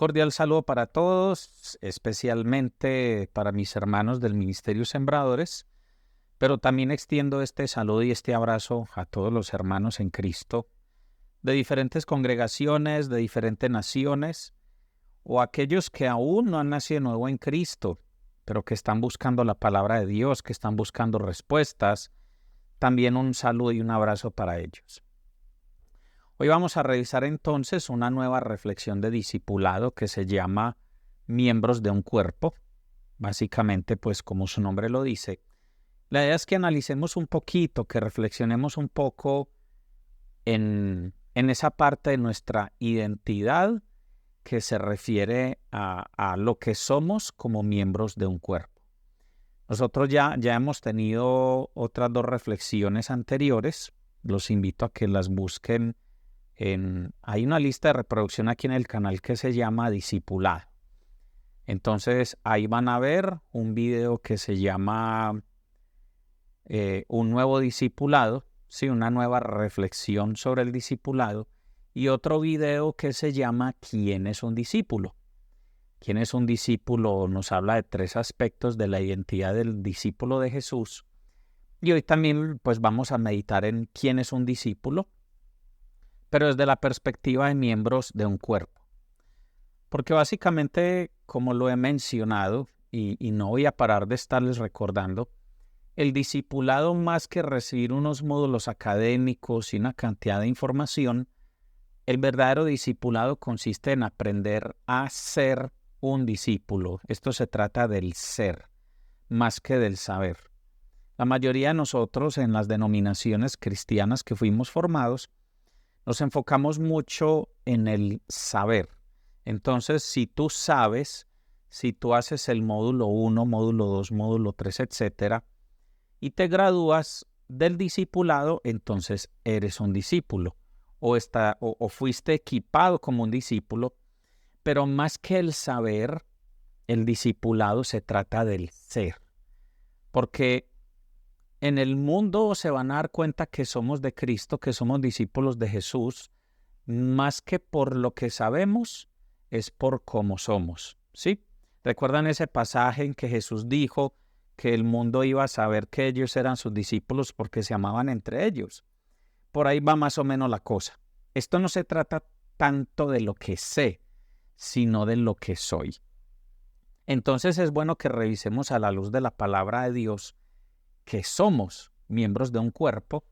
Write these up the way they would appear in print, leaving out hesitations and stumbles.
cordial saludo para todos, especialmente para mis hermanos del Ministerio Sembradores, pero también extiendo este saludo y este abrazo a todos los hermanos en Cristo de diferentes congregaciones, de diferentes naciones, o aquellos que aún no han nacido de nuevo en Cristo, pero que están buscando la palabra de Dios, que están buscando respuestas. También un saludo y un abrazo para ellos. Hoy vamos a revisar entonces una nueva reflexión de discipulado que se llama Miembros de un Cuerpo. Básicamente, pues como su nombre lo dice, la idea es que analicemos un poquito, que reflexionemos un poco en esa parte de nuestra identidad que se refiere a lo que somos como miembros de un cuerpo. Nosotros ya hemos tenido otras dos reflexiones anteriores. Los invito a que las busquen. Hay una lista de reproducción aquí en el canal que se llama Discipulado. Entonces ahí van a ver un video que se llama Un nuevo discipulado, ¿sí? Una nueva reflexión sobre el discipulado, y otro video que se llama ¿Quién es un discípulo? ¿Quién es un discípulo? Nos habla de tres aspectos de la identidad del discípulo de Jesús. Y hoy también pues vamos a meditar en quién es un discípulo, pero desde la perspectiva de miembros de un cuerpo. Porque básicamente, como lo he mencionado, y no voy a parar de estarles recordando, el discipulado, más que recibir unos módulos académicos y una cantidad de información, el verdadero discipulado consiste en aprender a ser un discípulo. Esto se trata del ser, más que del saber. La mayoría de nosotros en las denominaciones cristianas que fuimos formados, nos enfocamos mucho en el saber. Entonces, si tú sabes, si tú haces el módulo 1, módulo 2, módulo 3, etcétera, y te gradúas del discipulado, entonces eres un discípulo o fuiste equipado como un discípulo. Pero más que el saber, el discipulado se trata del ser. Porque en el mundo se van a dar cuenta que somos de Cristo, que somos discípulos de Jesús, más que por lo que sabemos, es por cómo somos, ¿sí? ¿Recuerdan ese pasaje en que Jesús dijo que el mundo iba a saber que ellos eran sus discípulos porque se amaban entre ellos? Por ahí va más o menos la cosa. Esto no se trata tanto de lo que sé, sino de lo que soy. Entonces es bueno que revisemos a la luz de la palabra de Dios que somos miembros de un cuerpo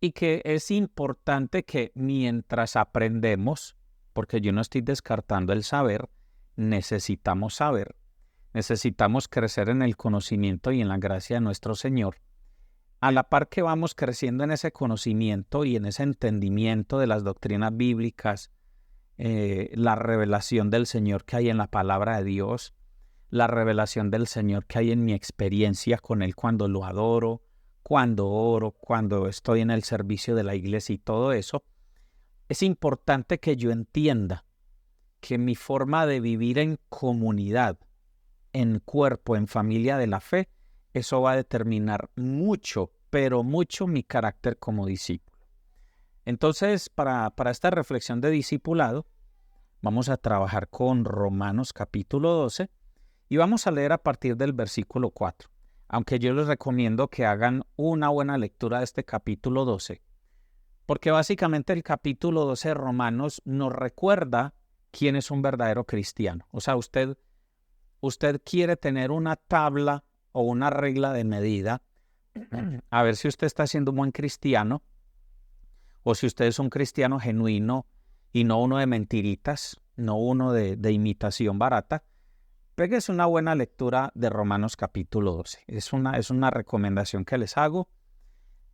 y que es importante que mientras aprendemos, porque yo no estoy descartando el saber, necesitamos saber, necesitamos crecer en el conocimiento y en la gracia de nuestro Señor. A la par que vamos creciendo en ese conocimiento y en ese entendimiento de las doctrinas bíblicas, la revelación del Señor que hay en la palabra de Dios, la revelación del Señor que hay en mi experiencia con Él cuando lo adoro, cuando oro, cuando estoy en el servicio de la iglesia y todo eso, es importante que yo entienda que mi forma de vivir en comunidad, en cuerpo, en familia de la fe, eso va a determinar mucho, pero mucho mi carácter como discípulo. Entonces, para esta reflexión de discipulado, vamos a trabajar con Romanos capítulo 12, y vamos a leer a partir del versículo 4, aunque yo les recomiendo que hagan una buena lectura de este capítulo 12, porque básicamente el capítulo 12 de Romanos nos recuerda quién es un verdadero cristiano. O sea, usted quiere tener una tabla o una regla de medida, a ver si usted está siendo un buen cristiano, o si usted es un cristiano genuino y no uno de mentiritas, no uno de imitación barata. Péguese una buena lectura de Romanos capítulo 12. Es una recomendación que les hago.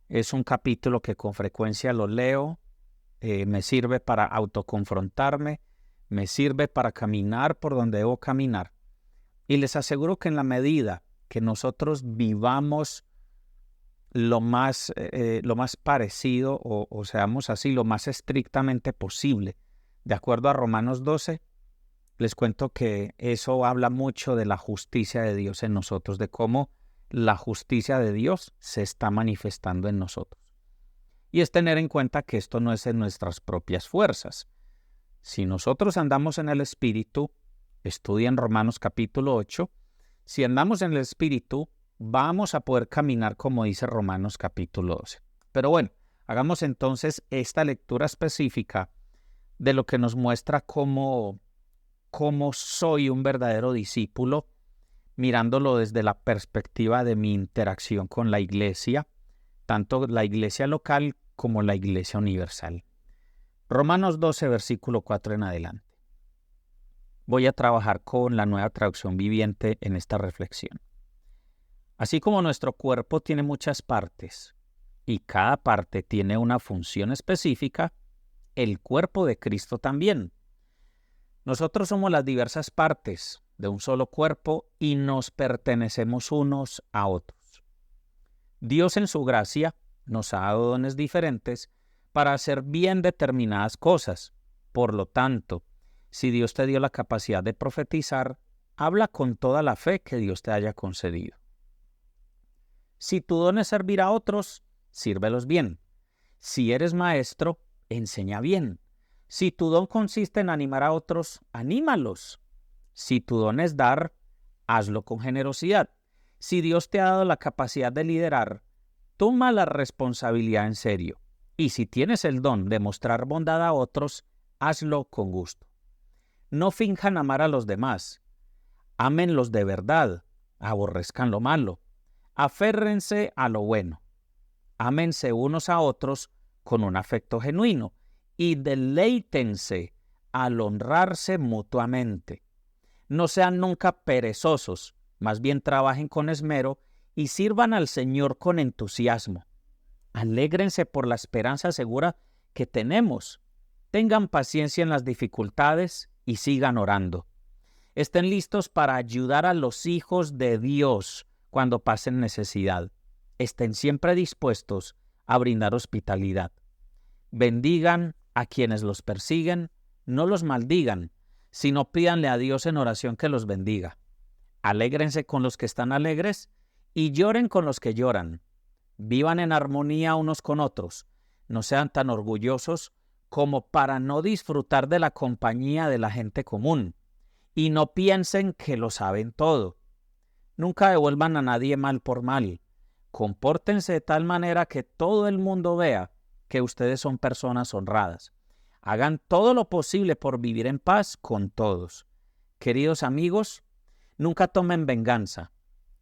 Es un capítulo que con frecuencia lo leo. Me sirve para autoconfrontarme. Me sirve para caminar por donde debo caminar. Y les aseguro que en la medida que nosotros vivamos lo más parecido o seamos así, lo más estrictamente posible, de acuerdo a Romanos 12, les cuento que eso habla mucho de la justicia de Dios en nosotros, de cómo la justicia de Dios se está manifestando en nosotros. Y es tener en cuenta que esto no es en nuestras propias fuerzas, Si nosotros andamos en el Espíritu, estudien Romanos capítulo 8, si andamos en el Espíritu, vamos a poder caminar como dice Romanos capítulo 12. Pero bueno, hagamos entonces esta lectura específica de lo que nos muestra cómo soy un verdadero discípulo, mirándolo desde la perspectiva de mi interacción con la iglesia, tanto la iglesia local como la iglesia universal. Romanos 12, versículo 4 en adelante. Voy a trabajar con la Nueva Traducción Viviente en esta reflexión. Así como nuestro cuerpo tiene muchas partes y cada parte tiene una función específica, el cuerpo de Cristo también. Nosotros somos las diversas partes de un solo cuerpo y nos pertenecemos unos a otros. Dios en su gracia nos ha dado dones diferentes para hacer bien determinadas cosas. Por lo tanto, si Dios te dio la capacidad de profetizar, habla con toda la fe que Dios te haya concedido. Si tu don es servir a otros, sírvelos bien. Si eres maestro, enseña bien. Si tu don consiste en animar a otros, anímalos. Si tu don es dar, hazlo con generosidad. Si Dios te ha dado la capacidad de liderar, toma la responsabilidad en serio. Y si tienes el don de mostrar bondad a otros, hazlo con gusto. No finjan amar a los demás. Ámenlos de verdad, aborrezcan lo malo. Aférrense a lo bueno. Ámense unos a otros con un afecto genuino y deleítense al honrarse mutuamente. No sean nunca perezosos, más bien trabajen con esmero y sirvan al Señor con entusiasmo. Alégrense por la esperanza segura que tenemos. Tengan paciencia en las dificultades y sigan orando. Estén listos para ayudar a los hijos de Dios cuando pasen necesidad. Estén siempre dispuestos a brindar hospitalidad. Bendigan a quienes los persiguen, no los maldigan, sino pídanle a Dios en oración que los bendiga. Alégrense con los que están alegres y lloren con los que lloran. Vivan en armonía unos con otros. No sean tan orgullosos como para no disfrutar de la compañía de la gente común. Y no piensen que lo saben todo. Nunca devuelvan a nadie mal por mal. Compórtense de tal manera que todo el mundo vea que ustedes son personas honradas. Hagan todo lo posible por vivir en paz con todos. Queridos amigos, nunca tomen venganza.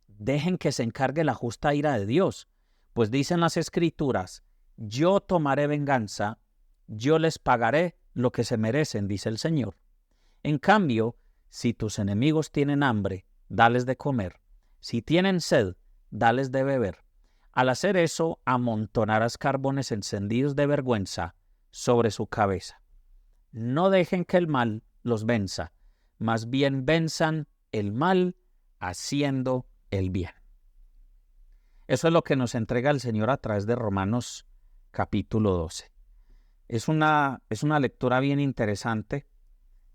Dejen que se encargue la justa ira de Dios, pues dicen las Escrituras, yo tomaré venganza, yo les pagaré lo que se merecen, dice el Señor. En cambio, si tus enemigos tienen hambre, dales de comer. Si tienen sed, dales de beber. Al hacer eso, amontonarás carbones encendidos de vergüenza sobre su cabeza. No dejen que el mal los venza, más bien venzan el mal haciendo el bien. Eso es lo que nos entrega el Señor a través de Romanos capítulo 12. Es una lectura bien interesante,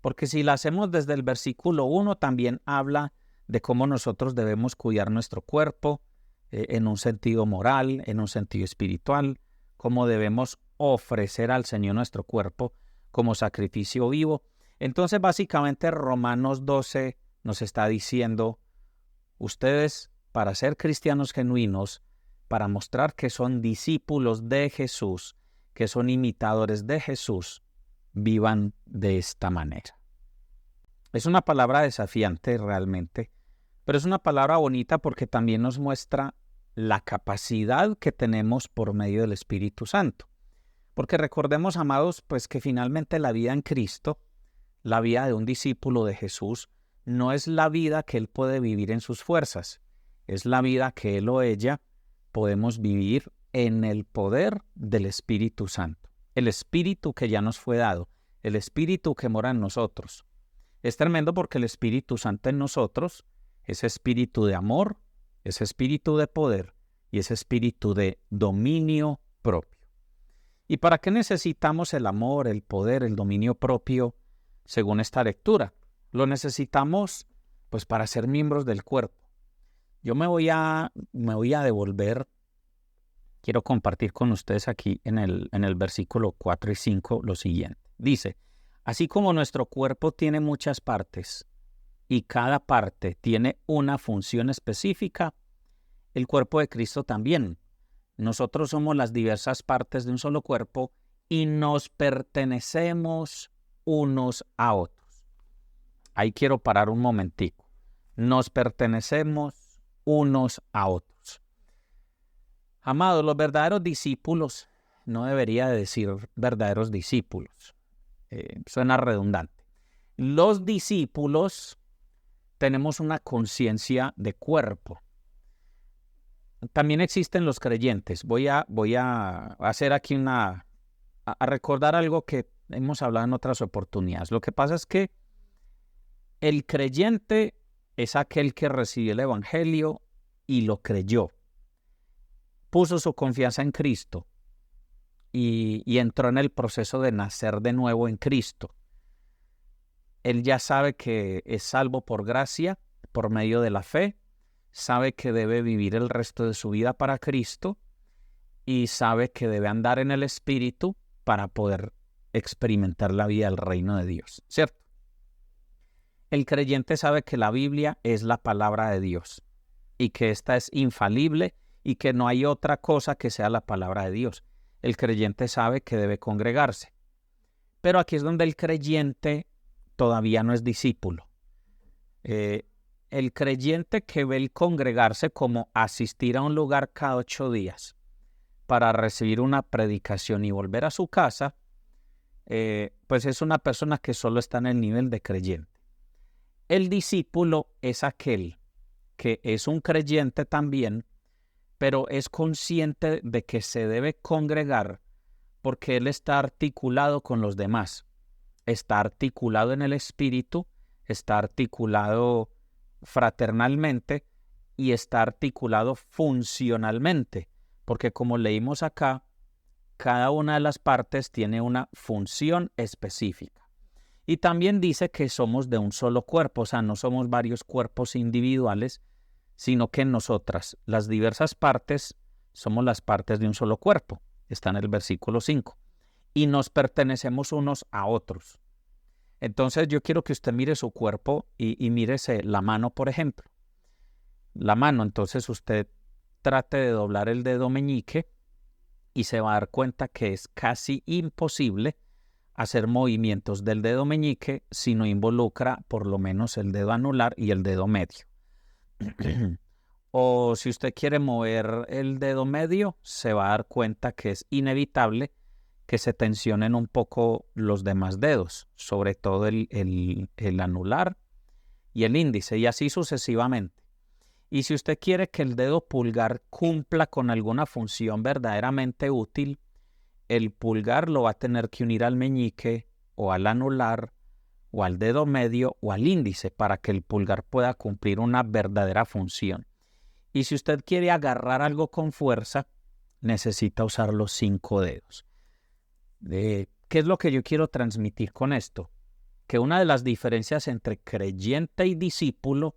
porque si la hacemos desde el versículo 1, también habla de cómo nosotros debemos cuidar nuestro cuerpo en un sentido moral, en un sentido espiritual, cómo debemos ofrecer al Señor nuestro cuerpo como sacrificio vivo. Entonces, básicamente, Romanos 12 nos está diciendo, ustedes, para ser cristianos genuinos, para mostrar que son discípulos de Jesús, que son imitadores de Jesús, vivan de esta manera. Es una palabra desafiante realmente, pero es una palabra bonita porque también nos muestra la capacidad que tenemos por medio del Espíritu Santo. Porque recordemos, amados, pues que finalmente la vida en Cristo, la vida de un discípulo de Jesús, no es la vida que él puede vivir en sus fuerzas, es la vida que él o ella podemos vivir en el poder del Espíritu Santo. El Espíritu que ya nos fue dado, el Espíritu que mora en nosotros. Es tremendo porque el Espíritu Santo en nosotros, ese espíritu de amor, ese espíritu de poder y ese espíritu de dominio propio. ¿Y para qué necesitamos el amor, el poder, el dominio propio según esta lectura? Lo necesitamos pues para ser miembros del cuerpo. Yo me voy a devolver, quiero compartir con ustedes aquí en el versículo 4 y 5 lo siguiente. Dice, Así como nuestro cuerpo tiene muchas partes y cada parte tiene una función específica, el cuerpo de Cristo también. Nosotros somos las diversas partes de un solo cuerpo y nos pertenecemos unos a otros. Ahí quiero parar un momentico. Nos pertenecemos unos a otros. Amados, los verdaderos discípulos, no debería decir verdaderos discípulos, suena redundante. Los discípulos tenemos una conciencia de cuerpo. También existen los creyentes. Voy a hacer aquí a recordar algo que hemos hablado en otras oportunidades. Lo que pasa es que el creyente es aquel que recibió el evangelio y lo creyó. Puso su confianza en Cristo y entró en el proceso de nacer de nuevo en Cristo. Él ya sabe que es salvo por gracia, por medio de la fe, sabe que debe vivir el resto de su vida para Cristo y sabe que debe andar en el Espíritu para poder experimentar la vida del reino de Dios, ¿cierto? El creyente sabe que la Biblia es la palabra de Dios y que ésta es infalible y que no hay otra cosa que sea la palabra de Dios. El creyente sabe que debe congregarse. Pero aquí es donde el creyente todavía no es discípulo. El creyente que ve el congregarse como asistir a un lugar cada 8 días para recibir una predicación y volver a su casa, pues es una persona que solo está en el nivel de creyente. El discípulo es aquel que es un creyente también, pero es consciente de que se debe congregar porque él está articulado con los demás. Está articulado en el espíritu, está articulado fraternalmente y está articulado funcionalmente, porque como leímos acá, cada una de las partes tiene una función específica. Y también dice que somos de un solo cuerpo, o sea, no somos varios cuerpos individuales, sino que nosotras, las diversas partes, somos las partes de un solo cuerpo. Está en el versículo 5. Y nos pertenecemos unos a otros. Entonces yo quiero que usted mire su cuerpo y mírese la mano, por ejemplo. La mano, entonces usted trate de doblar el dedo meñique y se va a dar cuenta que es casi imposible hacer movimientos del dedo meñique si no involucra por lo menos el dedo anular y el dedo medio. O si usted quiere mover el dedo medio, se va a dar cuenta que es inevitable que se tensionen un poco los demás dedos, sobre todo el anular y el índice, y así sucesivamente. Y si usted quiere que el dedo pulgar cumpla con alguna función verdaderamente útil, el pulgar lo va a tener que unir al meñique o al anular o al dedo medio o al índice para que el pulgar pueda cumplir una verdadera función. Y si usted quiere agarrar algo con fuerza, necesita usar los 5 dedos. ¿Qué es lo que yo quiero transmitir con esto? Que una de las diferencias entre creyente y discípulo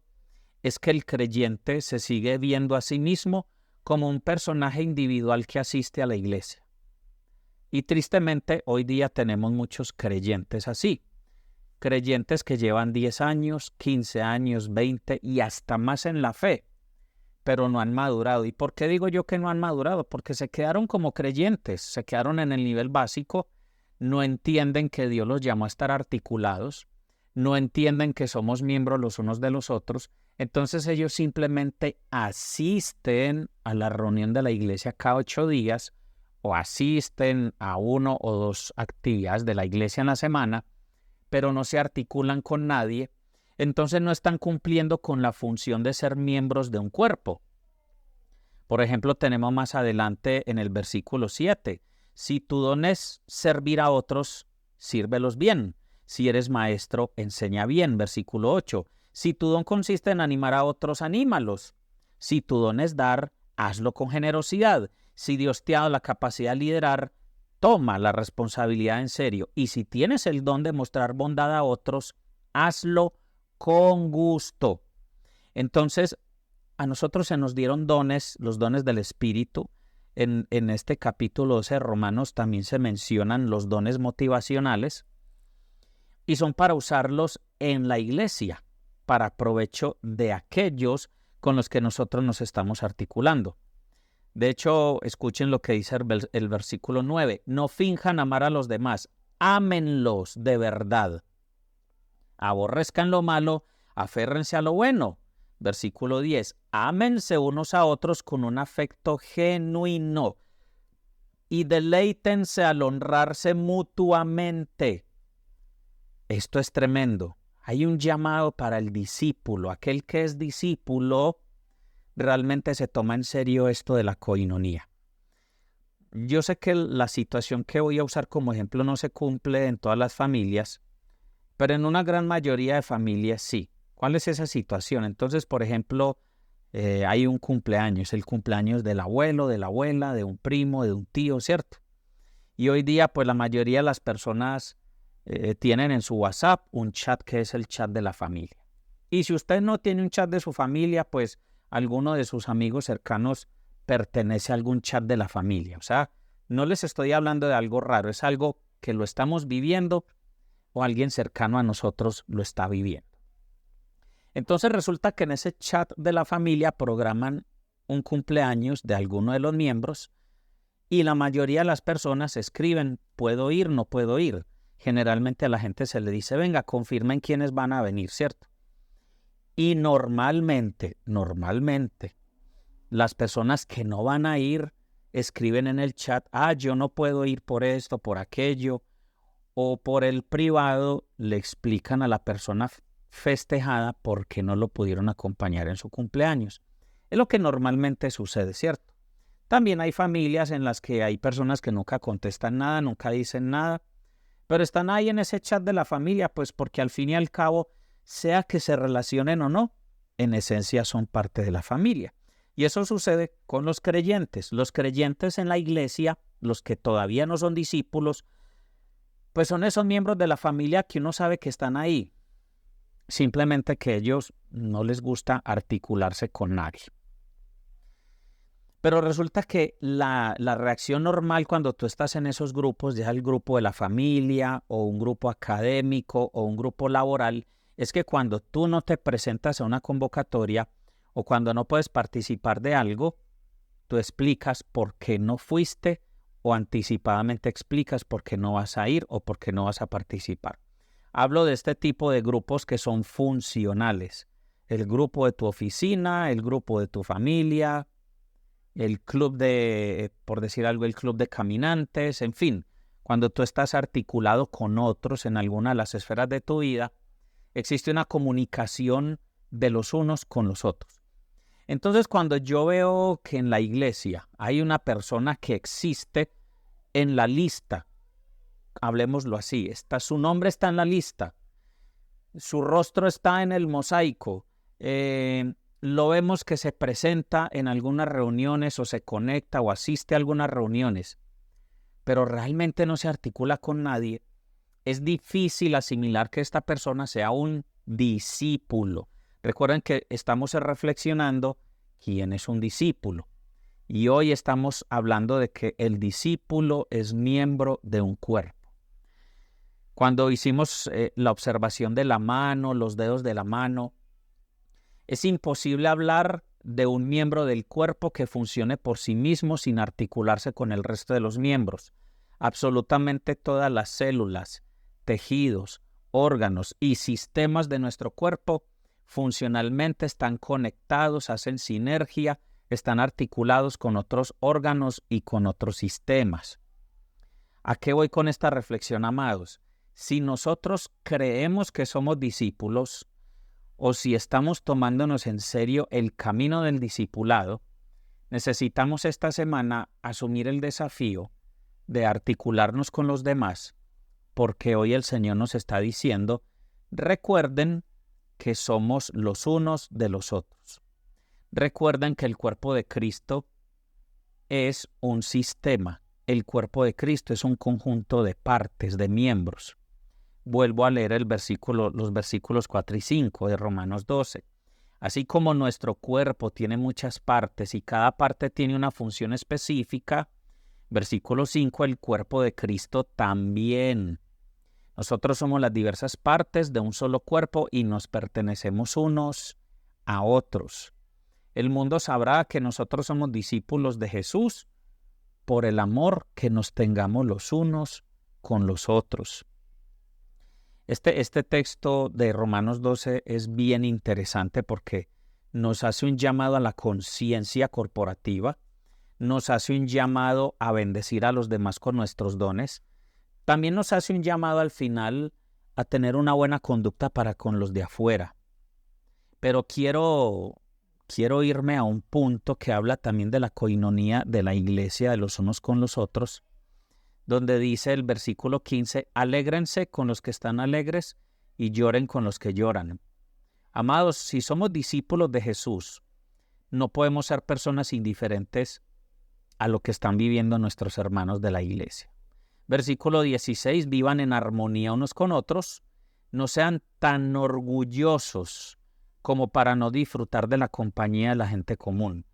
es que el creyente se sigue viendo a sí mismo como un personaje individual que asiste a la iglesia. Y tristemente hoy día tenemos muchos creyentes así. Creyentes que llevan 10 años, 15 años, 20 y hasta más en la fe, pero no han madurado. ¿Y por qué digo yo que no han madurado? Porque se quedaron como creyentes, se quedaron en el nivel básico, no entienden que Dios los llamó a estar articulados, no entienden que somos miembros los unos de los otros, entonces ellos simplemente asisten a la reunión de la iglesia cada 8 días o asisten a 1 o 2 actividades de la iglesia en la semana, pero no se articulan con nadie, entonces no están cumpliendo con la función de ser miembros de un cuerpo. Por ejemplo, tenemos más adelante en el versículo 7, si tu don es servir a otros, sírvelos bien. Si eres maestro, enseña bien. Versículo 8, si tu don consiste en animar a otros, anímalos. Si tu don es dar, hazlo con generosidad. Si Dios te ha dado la capacidad de liderar, toma la responsabilidad en serio. Y si tienes el don de mostrar bondad a otros, hazlo con gusto. Entonces, a nosotros se nos dieron dones, los dones del Espíritu. En este capítulo 12 de Romanos también se mencionan los dones motivacionales. y son para usarlos en la iglesia, para provecho de aquellos con los que nosotros nos estamos articulando. De hecho, escuchen lo que dice el versículo 9. No finjan amar a los demás, ámenlos de verdad. Aborrezcan lo malo, aférrense a lo bueno. Versículo 10. Ámense unos a otros con un afecto genuino y deleítense al honrarse mutuamente. Esto es tremendo. Hay un llamado para el discípulo. Aquel que es discípulo realmente se toma en serio esto de la coinonía. Yo sé que la situación que voy a usar como ejemplo no se cumple en todas las familias, pero en una gran mayoría de familias sí. ¿Cuál es esa situación? Entonces, por ejemplo, hay un cumpleaños, el cumpleaños del abuelo, de la abuela, de un primo, de un tío, ¿cierto? Y hoy día, pues la mayoría de las personas tienen en su WhatsApp un chat que es el chat de la familia. Y si usted no tiene un chat de su familia, pues alguno de sus amigos cercanos pertenece a algún chat de la familia. O sea, no les estoy hablando de algo raro, es algo que lo estamos viviendo o alguien cercano a nosotros lo está viviendo. Entonces resulta que en ese chat de la familia programan un cumpleaños de alguno de los miembros y la mayoría de las personas escriben, ¿puedo ir? ¿No puedo ir? Generalmente a la gente se le dice, venga, confirmen quiénes van a venir, ¿cierto? Y normalmente, las personas que no van a ir escriben en el chat, yo no puedo ir por esto, por aquello, o por el privado le explican a la persona festejada por qué no lo pudieron acompañar en su cumpleaños. Es lo que normalmente sucede, ¿cierto? También hay familias en las que hay personas que nunca contestan nada, nunca dicen nada, pero están ahí en ese chat de la familia, pues porque al fin y al cabo, sea que se relacionen o no, en esencia son parte de la familia. Y eso sucede con los creyentes. Los creyentes en la iglesia, los que todavía no son discípulos, pues son esos miembros de la familia que uno sabe que están ahí. Simplemente que a ellos no les gusta articularse con nadie. Pero resulta que la reacción normal cuando tú estás en esos grupos, ya el grupo de la familia o un grupo académico o un grupo laboral, es que cuando tú no te presentas a una convocatoria o cuando no puedes participar de algo, tú explicas por qué no fuiste o anticipadamente explicas por qué no vas a ir o por qué no vas a participar. Hablo de este tipo de grupos que son funcionales. El grupo de tu oficina, el grupo de tu familia, el club de, por decir algo, el club de caminantes, en fin. Cuando tú estás articulado con otros en alguna de las esferas de tu vida, existe una comunicación de los unos con los otros. Entonces, cuando yo veo que en la iglesia hay una persona que existe en la lista, hablemoslo así, su nombre está en la lista, su rostro está en el mosaico, lo vemos que se presenta en algunas reuniones o se conecta o asiste a algunas reuniones, pero realmente no se articula con nadie, es difícil asimilar que esta persona sea un discípulo. Recuerden que estamos reflexionando quién es un discípulo. Y hoy estamos hablando de que el discípulo es miembro de un cuerpo. Cuando hicimos la observación de la mano, los dedos de la mano, es imposible hablar de un miembro del cuerpo que funcione por sí mismo sin articularse con el resto de los miembros. Absolutamente todas las células, tejidos, órganos y sistemas de nuestro cuerpo funcionalmente están conectados, hacen sinergia, están articulados con otros órganos y con otros sistemas. ¿A qué voy con esta reflexión, amados? Si nosotros creemos que somos discípulos o si estamos tomándonos en serio el camino del discipulado, necesitamos esta semana asumir el desafío de articularnos con los demás, porque hoy el Señor nos está diciendo, recuerden que somos los unos de los otros. Recuerden que el cuerpo de Cristo es un sistema. El cuerpo de Cristo es un conjunto de partes, de miembros. Vuelvo a leer los versículos 4 y 5 de Romanos 12. Así como nuestro cuerpo tiene muchas partes y cada parte tiene una función específica, versículo 5, el cuerpo de Cristo también. Nosotros somos las diversas partes de un solo cuerpo y nos pertenecemos unos a otros. El mundo sabrá que nosotros somos discípulos de Jesús por el amor que nos tengamos los unos con los otros. Este texto de Romanos 12 es bien interesante porque nos hace un llamado a la conciencia corporativa, nos hace un llamado a bendecir a los demás con nuestros dones, también nos hace un llamado al final a tener una buena conducta para con los de afuera. Pero quiero irme a un punto que habla también de la coinonía de la iglesia de los unos con los otros, donde dice el versículo 15, alégrense con los que están alegres y lloren con los que lloran. Amados, si somos discípulos de Jesús, no podemos ser personas indiferentes a lo que están viviendo nuestros hermanos de la iglesia. Versículo 16, vivan en armonía unos con otros, no sean tan orgullosos como para no disfrutar de la compañía de la gente común,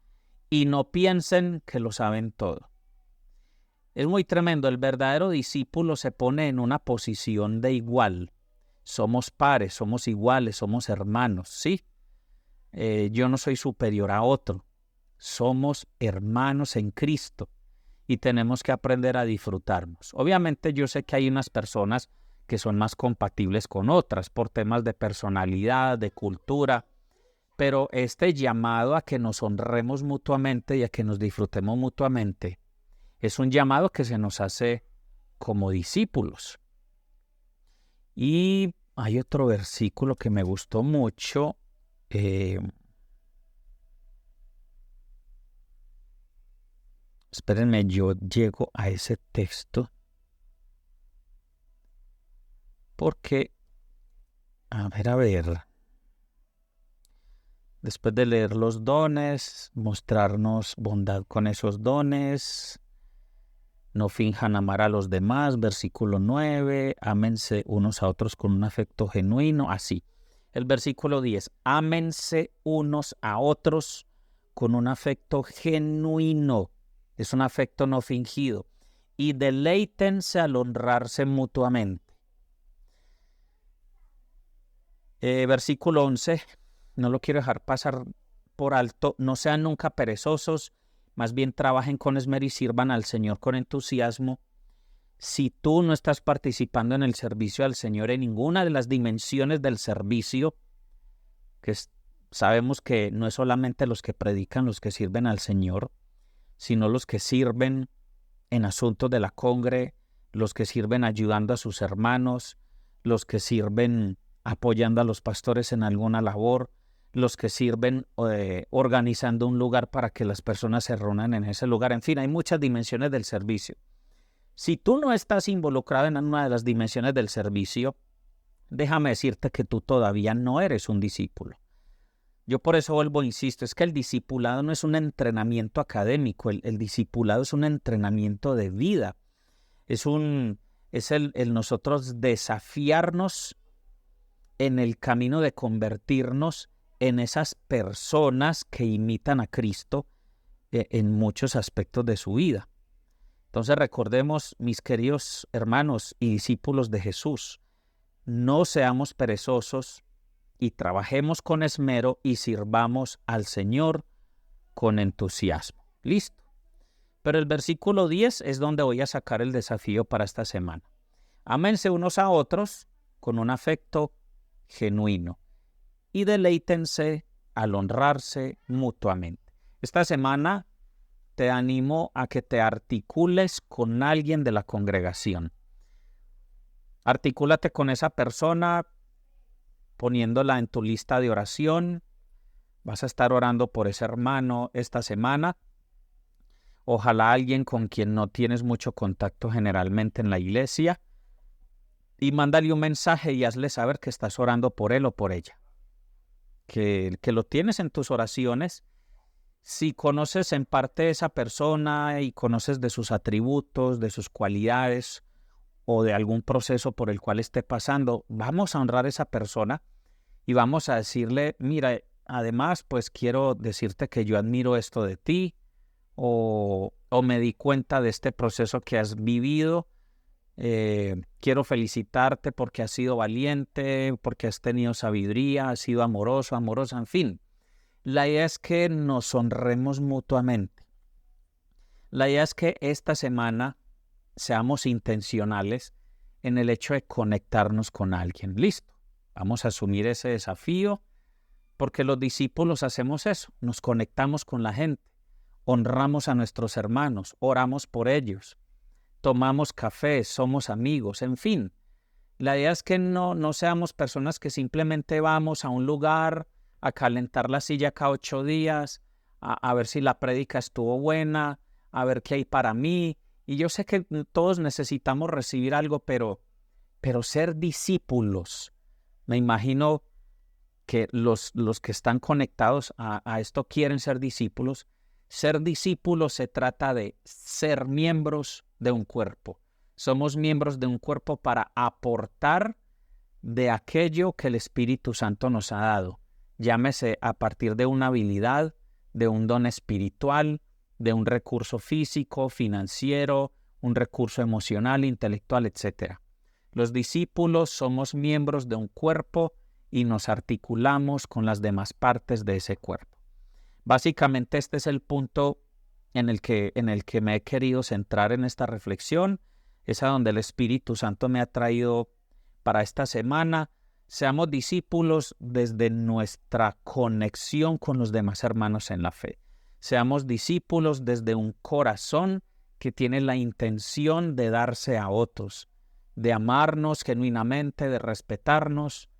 y no piensen que lo saben todo. Es muy tremendo, el verdadero discípulo se pone en una posición de igual. Somos pares, somos iguales, somos hermanos, ¿sí? Yo no soy superior a otro. Somos hermanos en Cristo y tenemos que aprender a disfrutarnos. Obviamente yo sé que hay unas personas que son más compatibles con otras por temas de personalidad, de cultura, pero este llamado a que nos honremos mutuamente y a que nos disfrutemos mutuamente es un llamado que se nos hace como discípulos. Y hay otro versículo que me gustó mucho. Espérenme, yo llego a ese texto porque, a ver, después de leer los dones, mostrarnos bondad con esos dones, no finjan amar a los demás, versículo 9, ámense unos a otros con un afecto genuino, así. El versículo 10, ámense unos a otros con un afecto genuino, es un afecto no fingido, y deleítense al honrarse mutuamente. Versículo 11, no lo quiero dejar pasar por alto, no sean nunca perezosos, más bien trabajen con esmero y sirvan al Señor con entusiasmo. Si tú no estás participando en el servicio al Señor en ninguna de las dimensiones del servicio, sabemos que no es solamente los que predican los que sirven al Señor, sino los que sirven en asuntos de la congre, los que sirven ayudando a sus hermanos, los que sirven apoyando a los pastores en alguna labor, los que sirven organizando un lugar para que las personas se reúnan en ese lugar. En fin, hay muchas dimensiones del servicio. Si tú no estás involucrado en una de las dimensiones del servicio, déjame decirte que tú todavía no eres un discípulo. Yo por eso vuelvo e insisto, es que el discipulado no es un entrenamiento académico, el discipulado es un entrenamiento de vida. Es el nosotros desafiarnos en el camino de convertirnos en esas personas que imitan a Cristo en muchos aspectos de su vida. Entonces recordemos, mis queridos hermanos y discípulos de Jesús, no seamos perezosos y trabajemos con esmero y sirvamos al Señor con entusiasmo. Listo. Pero el versículo 10 es donde voy a sacar el desafío para esta semana. Ámense unos a otros con un afecto genuino y deleítense al honrarse mutuamente. Esta semana te animo a que te articules con alguien de la congregación. Articúlate con esa persona poniéndola en tu lista de oración. Vas a estar orando por ese hermano esta semana. Ojalá alguien con quien no tienes mucho contacto generalmente en la iglesia. Y mándale un mensaje y hazle saber que estás orando por él o por ella. Que lo tienes en tus oraciones. Si conoces en parte a esa persona y conoces de sus atributos, de sus cualidades o de algún proceso por el cual esté pasando, vamos a honrar a esa persona y vamos a decirle, mira, además, pues quiero decirte que yo admiro esto de ti o me di cuenta de este proceso que has vivido quiero felicitarte porque has sido valiente, porque has tenido sabiduría, has sido amoroso, amorosa, en fin. La idea es que nos honremos mutuamente. La idea es que esta semana seamos intencionales en el hecho de conectarnos con alguien. Listo, vamos a asumir ese desafío porque los discípulos hacemos eso, nos conectamos con la gente, honramos a nuestros hermanos, oramos por ellos, tomamos café, somos amigos, en fin. La idea es que no seamos personas que simplemente vamos a un lugar a calentar la silla cada 8 días, a ver si la prédica estuvo buena, a ver qué hay para mí. Y yo sé que todos necesitamos recibir algo, pero ser discípulos, me imagino que los que están conectados a esto quieren ser discípulos. Ser discípulos se trata de ser miembros de un cuerpo. Somos miembros de un cuerpo para aportar de aquello que el Espíritu Santo nos ha dado. Llámese a partir de una habilidad, de un don espiritual, de un recurso físico, financiero, un recurso emocional, intelectual, etc. Los discípulos somos miembros de un cuerpo y nos articulamos con las demás partes de ese cuerpo. Básicamente este es el punto en el que me he querido centrar en esta reflexión. Es a donde el Espíritu Santo me ha traído para esta semana. Seamos discípulos desde nuestra conexión con los demás hermanos en la fe. Seamos discípulos desde un corazón que tiene la intención de darse a otros, de amarnos genuinamente, de respetarnos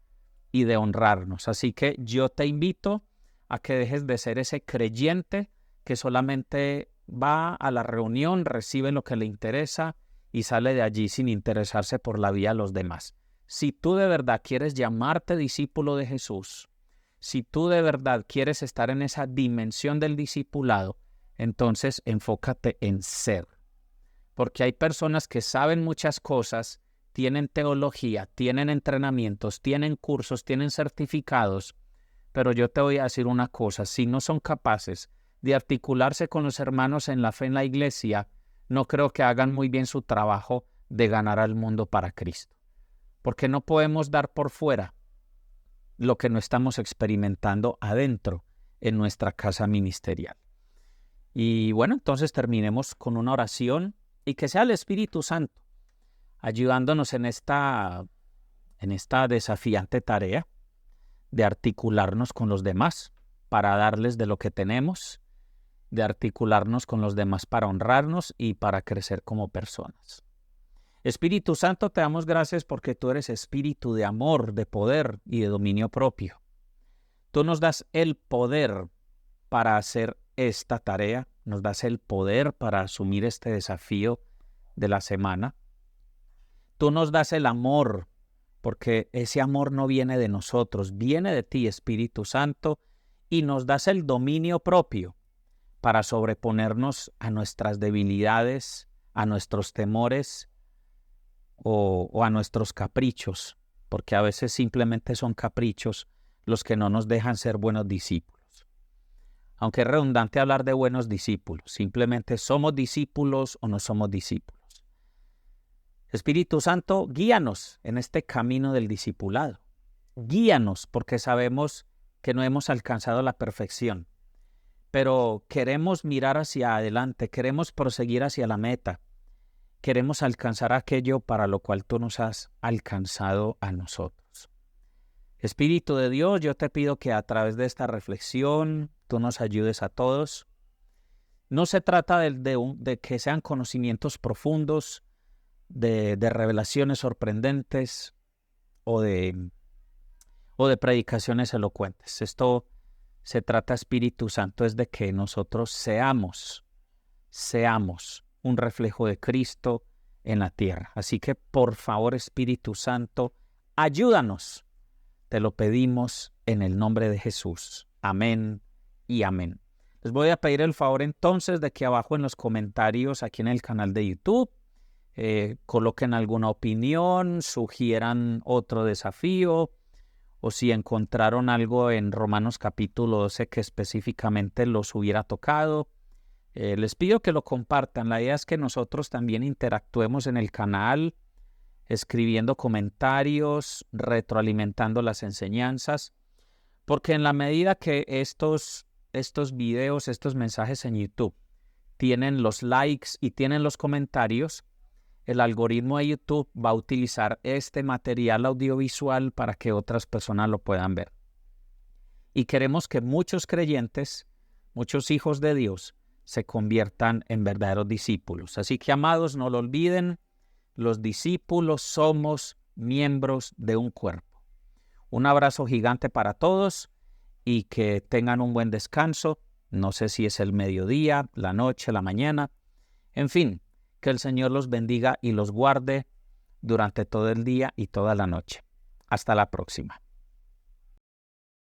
y de honrarnos. Así que yo te invito a que dejes de ser ese creyente que solamente va a la reunión, recibe lo que le interesa y sale de allí sin interesarse por la vida de los demás. Si tú de verdad quieres llamarte discípulo de Jesús, si tú de verdad quieres estar en esa dimensión del discipulado, entonces enfócate en ser. Porque hay personas que saben muchas cosas, tienen teología, tienen entrenamientos, tienen cursos, tienen certificados, pero yo te voy a decir una cosa, si no son capaces de articularse con los hermanos en la fe en la iglesia, no creo que hagan muy bien su trabajo de ganar al mundo para Cristo. Porque no podemos dar por fuera lo que no estamos experimentando adentro en nuestra casa ministerial. Y bueno, entonces terminemos con una oración y que sea el Espíritu Santo ayudándonos en esta desafiante tarea de articularnos con los demás para darles de lo que tenemos, de articularnos con los demás para honrarnos y para crecer como personas. Espíritu Santo, te damos gracias porque tú eres espíritu de amor, de poder y de dominio propio. Tú nos das el poder para hacer esta tarea, nos das el poder para asumir este desafío de la semana. Tú nos das el amor, porque ese amor no viene de nosotros, viene de ti, Espíritu Santo, y nos das el dominio propio para sobreponernos a nuestras debilidades, a nuestros temores o a nuestros caprichos, porque a veces simplemente son caprichos los que no nos dejan ser buenos discípulos. Aunque es redundante hablar de buenos discípulos, simplemente somos discípulos o no somos discípulos. Espíritu Santo, guíanos en este camino del discipulado. Guíanos porque sabemos que no hemos alcanzado la perfección, pero queremos mirar hacia adelante, queremos proseguir hacia la meta, queremos alcanzar aquello para lo cual tú nos has alcanzado a nosotros. Espíritu de Dios, yo te pido que a través de esta reflexión tú nos ayudes a todos. No se trata de que sean conocimientos profundos, de revelaciones sorprendentes o de predicaciones elocuentes. Esto se trata, Espíritu Santo, es de que nosotros seamos un reflejo de Cristo en la tierra. Así que, por favor, Espíritu Santo, ayúdanos. Te lo pedimos en el nombre de Jesús. Amén y amén. Les voy a pedir el favor entonces de que abajo en los comentarios, aquí en el canal de YouTube, coloquen alguna opinión, sugieran otro desafío, o si encontraron algo en Romanos capítulo 12 que específicamente los hubiera tocado. Les pido que lo compartan. La idea es que nosotros también interactuemos en el canal, escribiendo comentarios, retroalimentando las enseñanzas, porque en la medida que estos videos, estos mensajes en YouTube tienen los likes y tienen los comentarios, el algoritmo de YouTube va a utilizar este material audiovisual para que otras personas lo puedan ver. Y queremos que muchos creyentes, muchos hijos de Dios, se conviertan en verdaderos discípulos. Así que, amados, no lo olviden, los discípulos somos miembros de un cuerpo. Un abrazo gigante para todos y que tengan un buen descanso. No sé si es el mediodía, la noche, la mañana. En fin, que el Señor los bendiga y los guarde durante todo el día y toda la noche. Hasta la próxima.